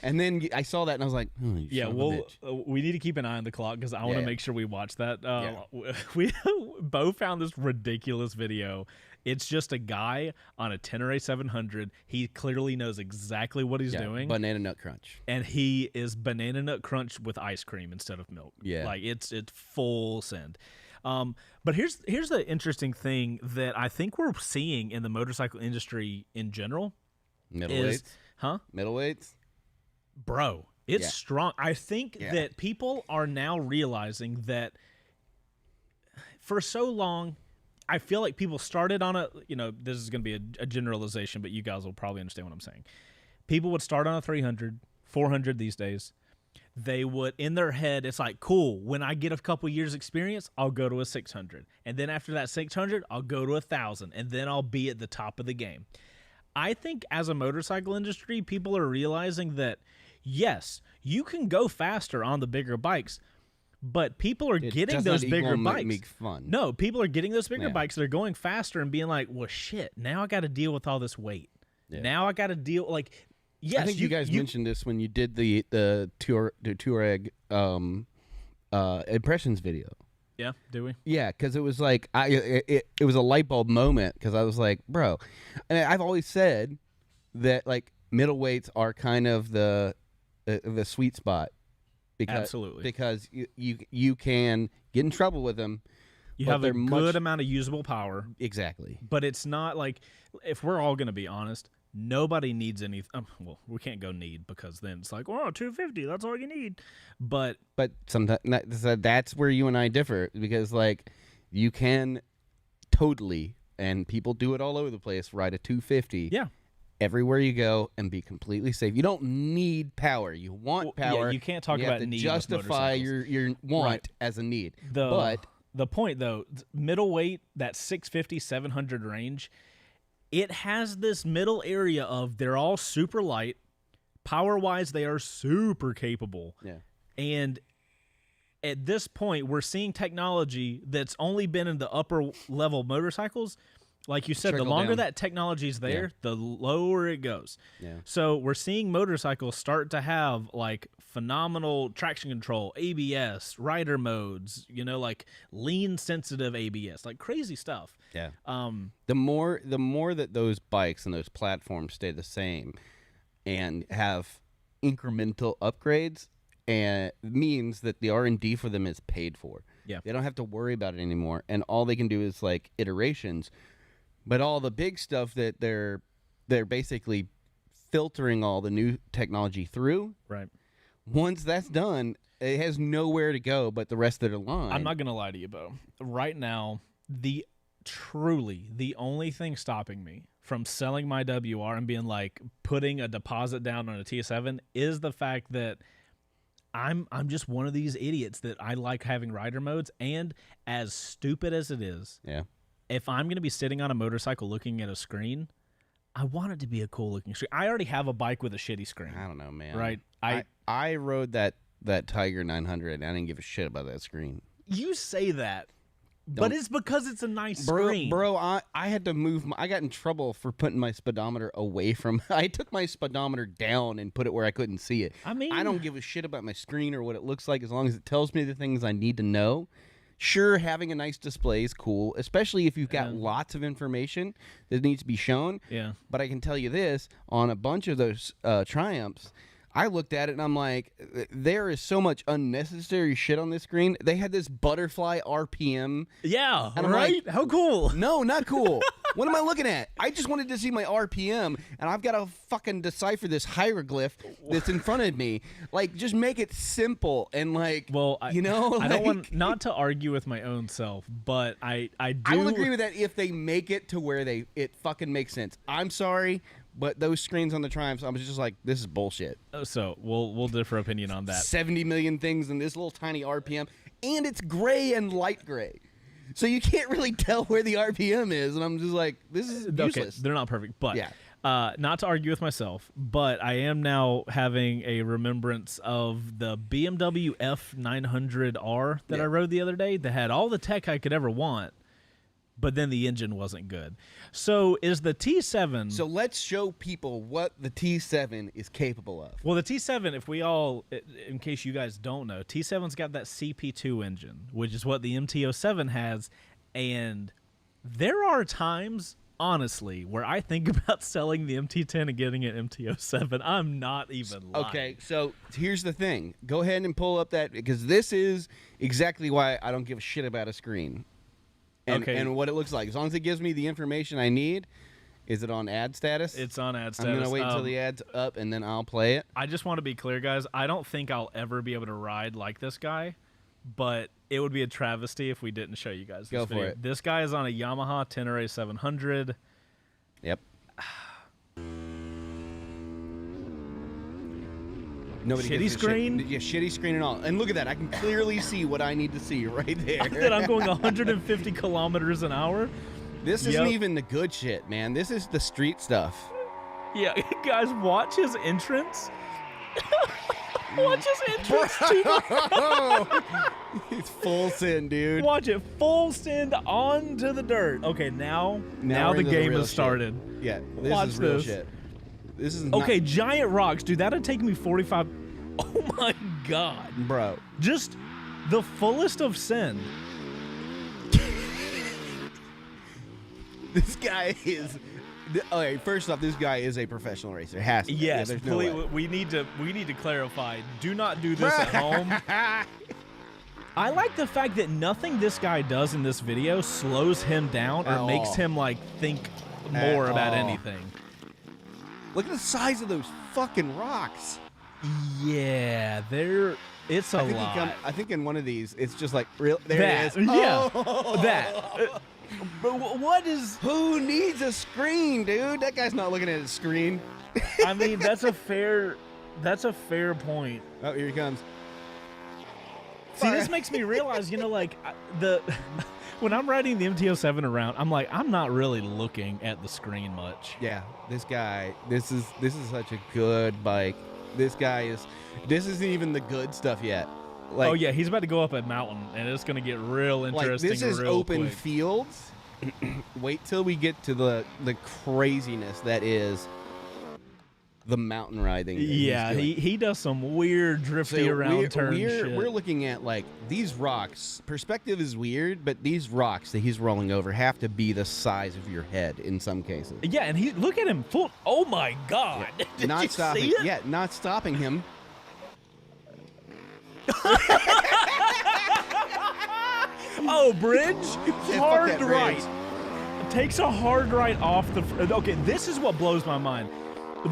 And then I saw that and I was like, oh, you Yeah, son of a well, bitch. we need to keep an eye on the clock because I want to Yeah. make sure we watch that. Yeah. We Bo found this ridiculous video. It's just a guy on a Tenere 700. He clearly knows exactly what he's doing. Banana Nut Crunch. And he is banana nut crunch with ice cream instead of milk. Yeah. Like it's full send. But here's the interesting thing that I think we're seeing in the motorcycle industry in general. Middleweights. Huh? Middleweights. Bro, it's Yeah. strong. I think Yeah. that people are now realizing that for so long, I feel like people started on a, this is going to be a generalization, but you guys will probably understand what I'm saying. People would start on a 300, 400 these days. They would, in their head, it's like, cool, when I get a couple years experience, I'll go to a 600. And then after that 600, I'll go to 1,000. And then I'll be at the top of the game. I think as a motorcycle industry, people are realizing that, yes, you can go faster on the bigger bikes, but people are getting those bigger bikes. Make fun. No, people are getting those bigger Yeah. bikes. They're going faster and being like, well, shit, now I got to deal with all this weight. Yeah. Now I got to deal, like, yes. I think you guys mentioned this when you did the Touareg impressions video. Yeah, do we? Yeah, because it was like it was a light bulb moment because I was like, bro, and I've always said that like middleweights are kind of the sweet spot because Absolutely. because you can get in trouble with them. You but have a they're good much- amount of usable power, Exactly. but it's not like, if we're all going to be honest, nobody needs any. Well, we can't go need because then it's like, oh, 250, that's all you need. But But sometimes that's where you and I differ because like you can totally, and people do it all over the place, ride a 250 yeah, everywhere you go and be completely safe. You don't need power. You want yeah, power. you can't talk you about have to need with justify motorcycles. your want Right. as a need. The point though, middleweight, that 650, 700 range, it has this middle area of they're all super light, power wise they are super capable. Yeah. And at this point, we're seeing technology that's only been in the upper level motorcycles. Like you said, the Trickle longer down. that technology is there, the lower it goes. Yeah. So we're seeing motorcycles start to have like phenomenal traction control, ABS, rider modes, like lean sensitive ABS, like crazy stuff. Yeah. The more that those bikes and those platforms stay the same and have incremental upgrades, and means that the R&D for them is paid for. Yeah. They don't have to worry about it anymore, and all they can do is like iterations. But all the big stuff that they're basically filtering all the new technology through. Right. Once that's done, it has nowhere to go but the rest of the line. I'm not going to lie to you, Bo. Right now, the only thing stopping me from selling my WR and being like putting a deposit down on a TS7 is the fact that I'm just one of these idiots that I like having rider modes, and as stupid as it is, Yeah. if I'm going to be sitting on a motorcycle looking at a screen, I want it to be a cool looking screen. I already have a bike with a shitty screen. I don't know, man. Right. I rode that Tiger 900 and I didn't give a shit about that screen. You say that, but it's because it's a nice Bro, screen. I had to move. I got in trouble for putting my speedometer away from. I took my speedometer down and put it where I couldn't see it. I mean, I don't give a shit about my screen or what it looks like as long as it tells me the things I need to know. Sure, having a nice display is cool, especially if you've got lots of information that needs to be shown. Yeah. But I can tell you this, on a bunch of those Triumphs, I looked at it and I'm like, there is so much unnecessary shit on this screen. They had this butterfly RPM. Yeah, And I'm right? like, How cool. No, not cool. What am I looking at? I just wanted to see my RPM, and I've got to fucking decipher this hieroglyph that's in front of me. Like, just make it simple and like, Well, you know, I don't like- want not to argue with my own self, but I do. I will agree with that if they make it to where it fucking makes sense. I'm sorry, but those screens on the Triumphs, I was just like, this is bullshit. So we'll differ opinion on that. 70 million things in this little tiny RPM, and it's gray and light gray. So you can't really tell where the RPM is, and I'm just like, this is useless. Okay, they're not perfect, but Yeah. not to argue with myself, but I am now having a remembrance of the BMW F900R that I rode the other day that had all the tech I could ever want, but then the engine wasn't good. So is the T7... So let's show people what the T7 is capable of. Well, the T7, if we all, in case you guys don't know, T7's got that CP2 engine, which is what the MT-07 has, and there are times, honestly, where I think about selling the MT-10 and getting an MT-07. I'm not even lying. Okay, so here's the thing. Go ahead and pull up that, because this is exactly why I don't give a shit about a screen. And what it looks like. As long as it gives me the information I need. Is it on ad status? It's on ad status. I'm going to wait until the ad's up, and then I'll play it. I just want to be clear, guys. I don't think I'll ever be able to ride like this guy, but it would be a travesty if we didn't show you guys this Go video. for it. This guy is on a Yamaha Tenere 700. Yep. Nobody Shitty gives a screen? shit. Yeah, shitty screen and all. And look at that. I can clearly see what I need to see right there. That I'm going 150 kilometers an hour. This isn't even the good shit, man. This is the street stuff. Yeah, guys, watch his entrance. Watch his entrance to the... It's full send, dude. Watch it. Full send onto the dirt. Okay, now the game has started. Yeah, this Watch is real this. shit. This is Okay, giant rocks. Dude, that'd take me 45... Oh, my God. Bro. Just the fullest of send. This guy is... Okay, first off, this guy is a professional racer. Has to. Yes, there's no way. we need to clarify. Do not do this at home. I like the fact that nothing this guy does in this video slows him down or makes him like think more about anything. Look at the size of those fucking rocks. Yeah, it's a lot. I think in one of these, it's just like real. There That, it is. yeah, Oh. that. But what is? Who needs a screen, dude? That guy's not looking at his screen. I mean, that's a fair point. Oh, here he comes. See, this makes me realize, like when I'm riding the MT-07 around, I'm like, I'm not really looking at the screen much. Yeah, this guy. This is such a good bike. This isn't even the good stuff yet. Like, oh yeah, he's about to go up a mountain, and it's gonna get real interesting. Like, this is real open quick. fields. Wait till we get to the craziness that is the mountain riding. Yeah, he does some weird drifty around turn shit. We're looking at like these rocks. Perspective is weird, but these rocks that he's rolling over have to be the size of your head in some cases. Yeah, and look at him full. Oh my God! Yeah. Did not you stopping. see it? Yeah, not stopping him. Oh, bridge, Yeah, hard fuck that right. bridge. Takes a hard right off the. Okay, this is what blows my mind.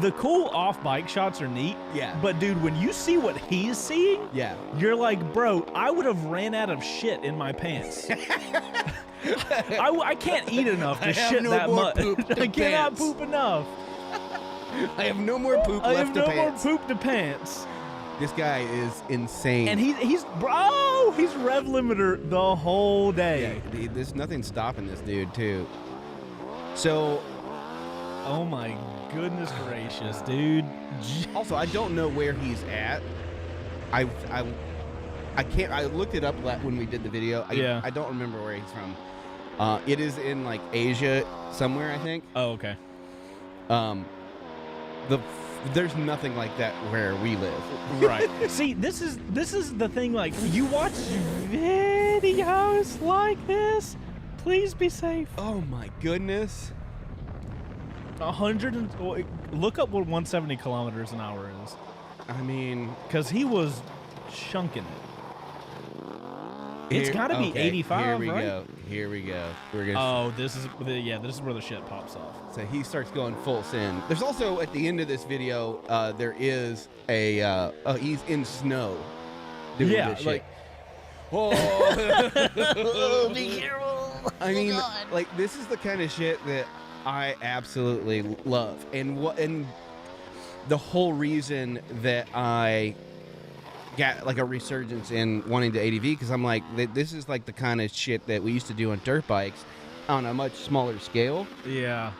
The cool off bike shots are neat. Yeah. But dude, when you see what he's seeing, Yeah. you're like, bro, I would have ran out of shit in my pants. I can't eat enough to shit no that more much. poop to I cannot pants. poop enough. I have no more poop I left have to no pants. more poop to pants. This guy is insane. And he's rev limiter the whole day. Yeah, there's nothing stopping this dude too. So, Oh my goodness gracious, dude. also I don't know where he's at. I can't. I looked it up when we did the video. I don't remember where he's from. It is in like Asia somewhere, I think. Oh, okay. There's nothing like that where we live. Right. See, this is the thing. Like, you watch videos like this. Please be safe. Oh my goodness. 100 and look up what 170 kilometers an hour is, I mean, because he was chunking it. It's got to be 85, right? Here we go. We're gonna. Oh, this is where the shit pops off. So he starts going full send. There's also at the end of this video, there is a he's in snow. Doing this shit. like. Oh, Be careful. I mean, Oh, God. like this is the kind of shit that I absolutely love, and the whole reason that I got like a resurgence in wanting to ADV, because I'm like, this is like the kind of shit that we used to do on dirt bikes on a much smaller scale. Yeah.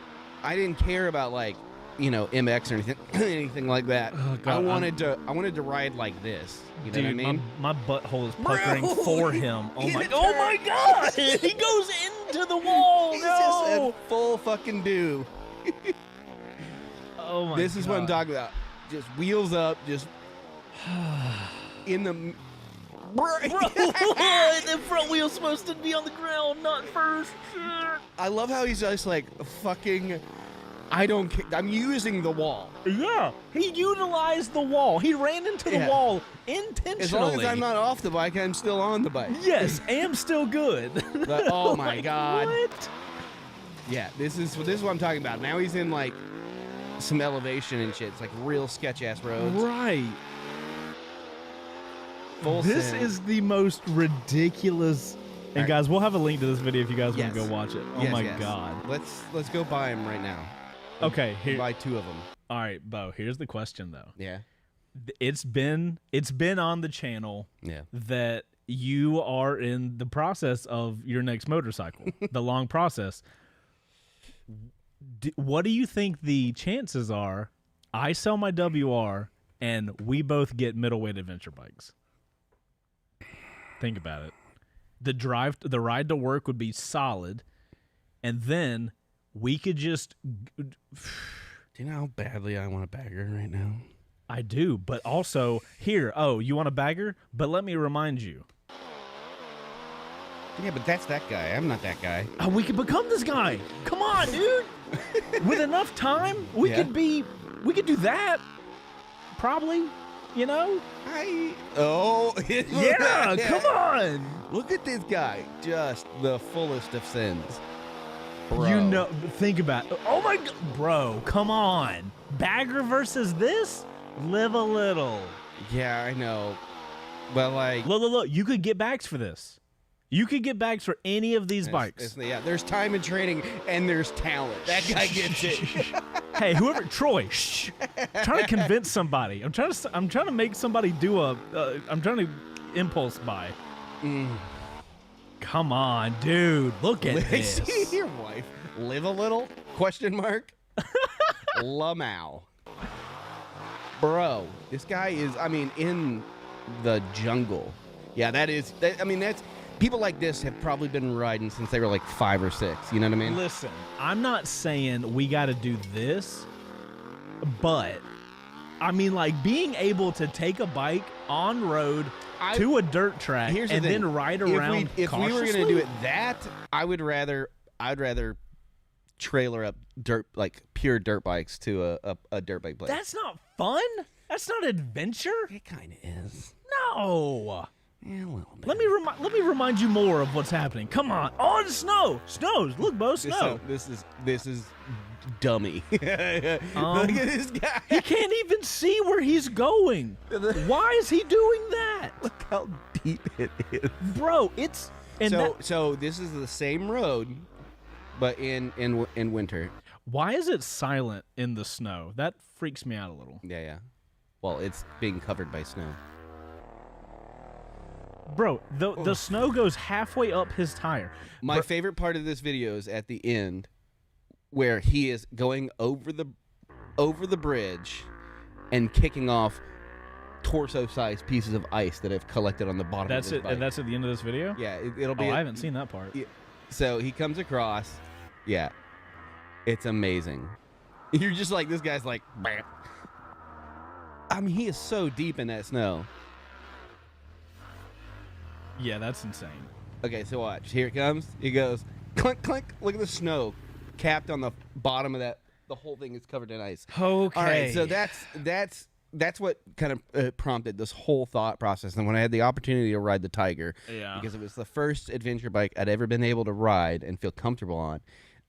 I didn't care about like MX or anything anything like that. Oh, God, I wanted to ride like this. You know Dude, what I mean? my butthole is puckering Bro, for him. Oh he my! hit Oh a my turn. God! He goes into the wall. He's just No! a full fucking do. Oh my! This is what I'm talking about. Just wheels up, just in the. Bro, what? The front wheel's supposed to be on the ground, not first. I love how he's just like fucking. I don't care. I'm using the wall. Yeah, he utilized the wall. He ran into the Yeah. wall intentionally. As long as I'm not off the bike, I'm still on the bike. Yes, am still good. But, oh my Like, God. What? Yeah, this is what I'm talking about. Now he's in like some elevation and shit. It's like real sketch ass roads. Right. Full This send. is the most ridiculous. And Alright. guys, we'll have a link to this video if you guys Yes. want to go watch it. Oh Yes, my yes. God. Let's go buy him right now. Okay, here. Buy 2 of them. All right, Bo. Here's the question though. Yeah. It's been on the channel Yeah. that you are in the process of your next motorcycle, the long process. What do you think the chances are I sell my WR and we both get middleweight adventure bikes? Think about it. The ride to work would be solid, and then we could just. Do you know how badly I want a bagger right now? I do, but also here. Oh, you want a bagger? But let me remind you. Yeah, but that's that guy. I'm not that guy. Oh, we could become this guy. Come on, dude. With enough time, we Yeah. could do that. Probably, you know? Oh. Yeah, come on. Look at this guy. Just the fullest of sins. Bro. You know, think about it. Oh my God. Bro, come on. Bagger versus this? Live a little. Yeah, I know. But like. Look. You could get bags for this. You could get bags for any of these bikes. Yeah, there's time and training, and there's talent. That guy gets it. Hey, whoever, Troy, shh. I'm trying to convince somebody. I'm trying to make somebody do I'm trying to impulse buy. Come on, dude. Look at this. See your wife. Live a little? Question mark. Lamau. Bro, this guy is, in the jungle. Yeah, that's, people like this have probably been riding since they were like 5 or 6. You know what I mean? Listen, I'm not saying we got to do this, but like being able to take a bike on road to a dirt track Here's the and thing. then ride around If we were cautiously? gonna do it I'd rather trailer up pure dirt bikes to a dirt bike place. That's not fun. That's not adventure. It kind of is. No. Yeah, a little bit. Let me remind you more of what's happening. Come on. Oh, the snow. Snows. Look, Bo, snow. This is dummy. Look at this guy. He can't even see where he's going. Why is he doing that? Look how deep it is. Bro, it's So this is the same road, but in winter. why is it silent in the snow? That freaks me out a little. Yeah. Well, it's being covered by snow. Bro, the snow goes halfway up his tire. My favorite part of this video is at the end, where he is going over the bridge and kicking off torso-sized pieces of ice that have collected on the bottom That's of his it. bike. And that's at the end of this video. Yeah, it'll be. Oh, I haven't seen that part. So he comes across. Yeah, it's amazing. You're just like, this guy's like, bam. He is so deep in that snow. Yeah, that's insane. Okay, so watch. Here it comes. He goes, clink, clink. Look at the snow capped on the bottom of that. The whole thing is covered in ice. Okay. All right, so that's what kind of prompted this whole thought process. And when I had the opportunity to ride the Tiger, Yeah. because it was the first adventure bike I'd ever been able to ride and feel comfortable on,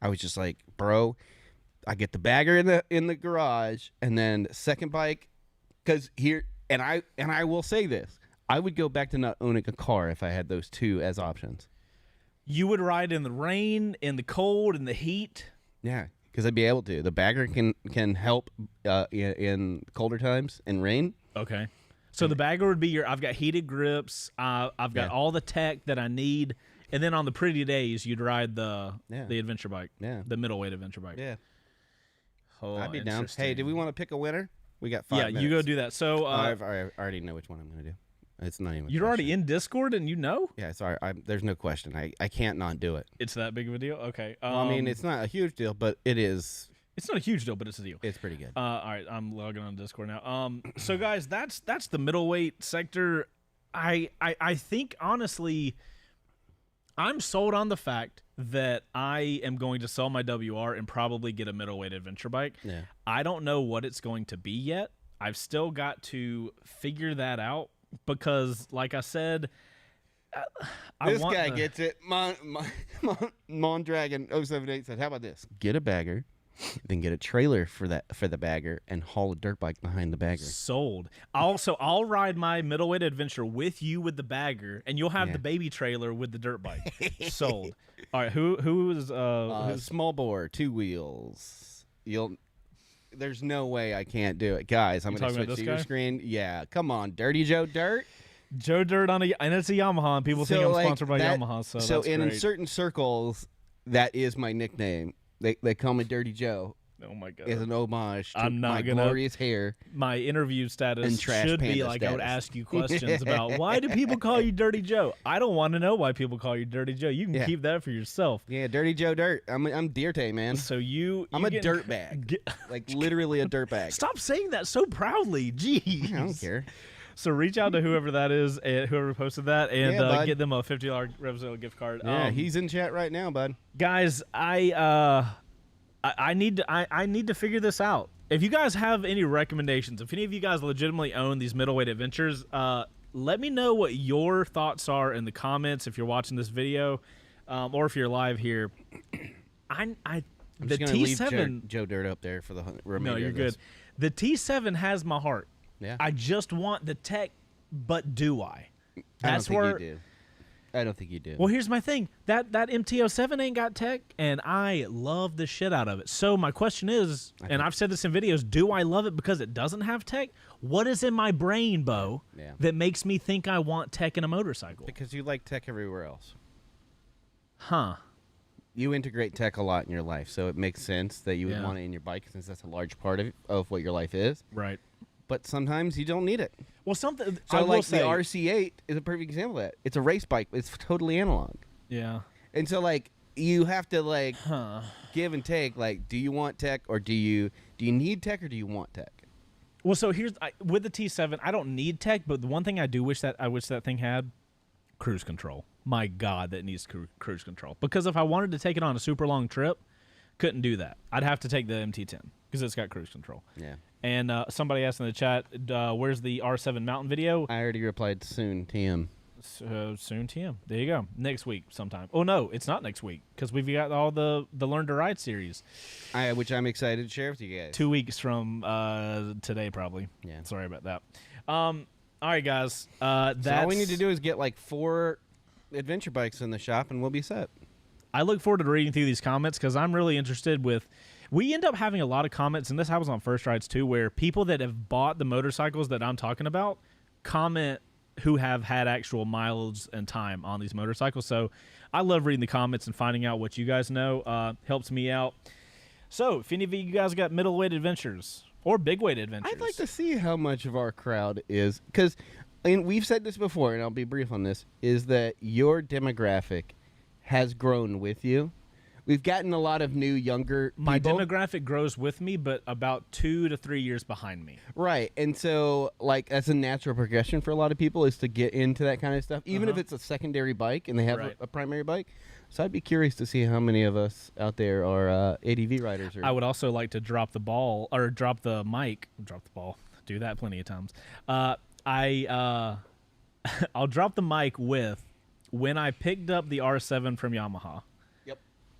I was just like, bro, I get the bagger in the garage, and then second bike, because here, and I will say this, I would go back to not owning a car if I had those two as options. You would ride in the rain, in the cold, in the heat. Yeah, because I'd be able to. The bagger can help in colder times and rain. Okay. So the bagger would be I've got heated grips. I've got all the tech that I need. And then on the pretty days, you'd ride the adventure bike. Yeah. The middleweight adventure bike. Yeah. Oh, I'd be down. Hey, interesting. do we want to pick a winner? We got 5 minutes. You go do that. So I already know which one I'm going to do. It's not even. You're already in Discord and you know? Yeah, sorry. There's no question. I can't not do it. It's that big of a deal? Okay. Well, I mean, it's not a huge deal, but it is. It's not a huge deal, but it's a deal. It's pretty good. All right, I'm logging on Discord now. So guys, that's the middleweight sector. I think honestly, I'm sold on the fact that I am going to sell my WR and probably get a middleweight adventure bike. Yeah. I don't know what it's going to be yet. I've still got to figure that out because, like I said, This guy gets it. Mondragon 078 said, "How about this? Get a bagger, then get a trailer for the bagger, and haul a dirt bike behind the bagger." Sold. I'll ride my middleweight adventure with you with the bagger, and you'll have the baby trailer with the dirt bike. Sold. All right, who is small bore 2 wheels? There's no way I can't do it, guys. I'm going to switch to your screen. Yeah, come on, Dirty Joe Dirt. Joe Dirt and it's a Yamaha, and people think I'm sponsored by Yamaha. So in great. certain circles, that is my nickname. They call me Dirty Joe. Oh my god! As an homage to my gonna, glorious hair. My interview status and trash should be like I would ask you questions about why do people call you Dirty Joe? I don't want to know why people call you Dirty Joe. You can keep that for yourself. Yeah, Dirty Joe Dirt. I'm Dirty, man. So I'm a dirt bag. Like literally a dirt bag. Stop saying that so proudly. Jeez. I don't care. So reach out to whoever that is, and whoever posted that, and get them a $50 Revzilla gift card. Yeah, he's in chat right now, bud. Guys, I need to figure this out. If you guys have any recommendations, if any of you guys legitimately own these middleweight adventures, let me know what your thoughts are in the comments if you're watching this video, or if you're live here. I'm the just T7 leave Joe Dirt up there for the remainder. No, you're of this. good. The T7 has my heart. Yeah. I just want the tech, but do I? That's where I don't think you do. Well, here's my thing. That MT-07 ain't got tech, and I love the shit out of it. So my question is, and I've said this in videos, do I love it because it doesn't have tech? What is in my brain, Bo, that makes me think I want tech in a motorcycle? Because you like tech everywhere else. Huh. You integrate tech a lot in your life, so it makes sense that you would want it in your bike since that's a large part of what your life is. Right. But sometimes you don't need it. Well, something. So, like the RC8 is a perfect example of that. It's a race bike. It's totally analog. Yeah. And so, like, you have to give and take. Like, do you want tech or do you need tech or do you want tech? Well, so here's with the T7, I don't need tech, but the one thing I wish that thing had, cruise control. My God, that needs cruise control. Because if I wanted to take it on a super long trip, couldn't do that. I'd have to take the MT-10 because it's got cruise control. Yeah. And somebody asked in the chat, where's the R7 mountain video? I already replied soon, TM. Soon, TM. There you go. Next week sometime. Oh, no, it's not next week because we've got all the Learn to Ride series. Which I'm excited to share with you guys. 2 weeks from today, probably. Yeah. Sorry about that. All right, guys. So all we need to do is get like 4 adventure bikes in the shop and we'll be set. I look forward to reading through these comments because I'm really interested with... We end up having a lot of comments, and this happens on First Rides too, where people that have bought the motorcycles that I'm talking about comment who have had actual mileage and time on these motorcycles. So I love reading the comments and finding out what you guys know. Helps me out. So if any of you guys got middleweight adventures or bigweight adventures. I'd like to see how much of our crowd is, because we've said this before, and I'll be brief on this, is that your demographic has grown with you. We've gotten a lot of new, younger people. My demographic grows with me, but about 2 to 3 years behind me. Right. And so, like, that's a natural progression for a lot of people is to get into that kind of stuff, even if it's a secondary bike and they have a primary bike. So I'd be curious to see how many of us out there are ADV riders. I would also like to drop the ball, or drop the mic. Drop the ball. Do that plenty of times. I'll drop the mic with when I picked up the R7 from Yamaha.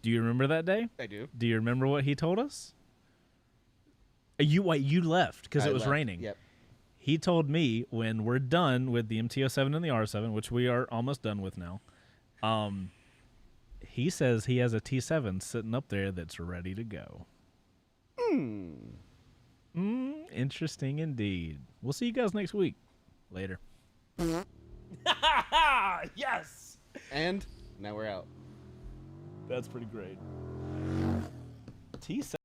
Do you remember that day? I do. Do you remember what he told us? You left because it was raining. Yep. He told me when we're done with the MT-07 and the R7, which we are almost done with now, he says he has a T7 sitting up there that's ready to go. Interesting indeed. We'll see you guys next week. Later. Yes! And now we're out. That's pretty great. T7.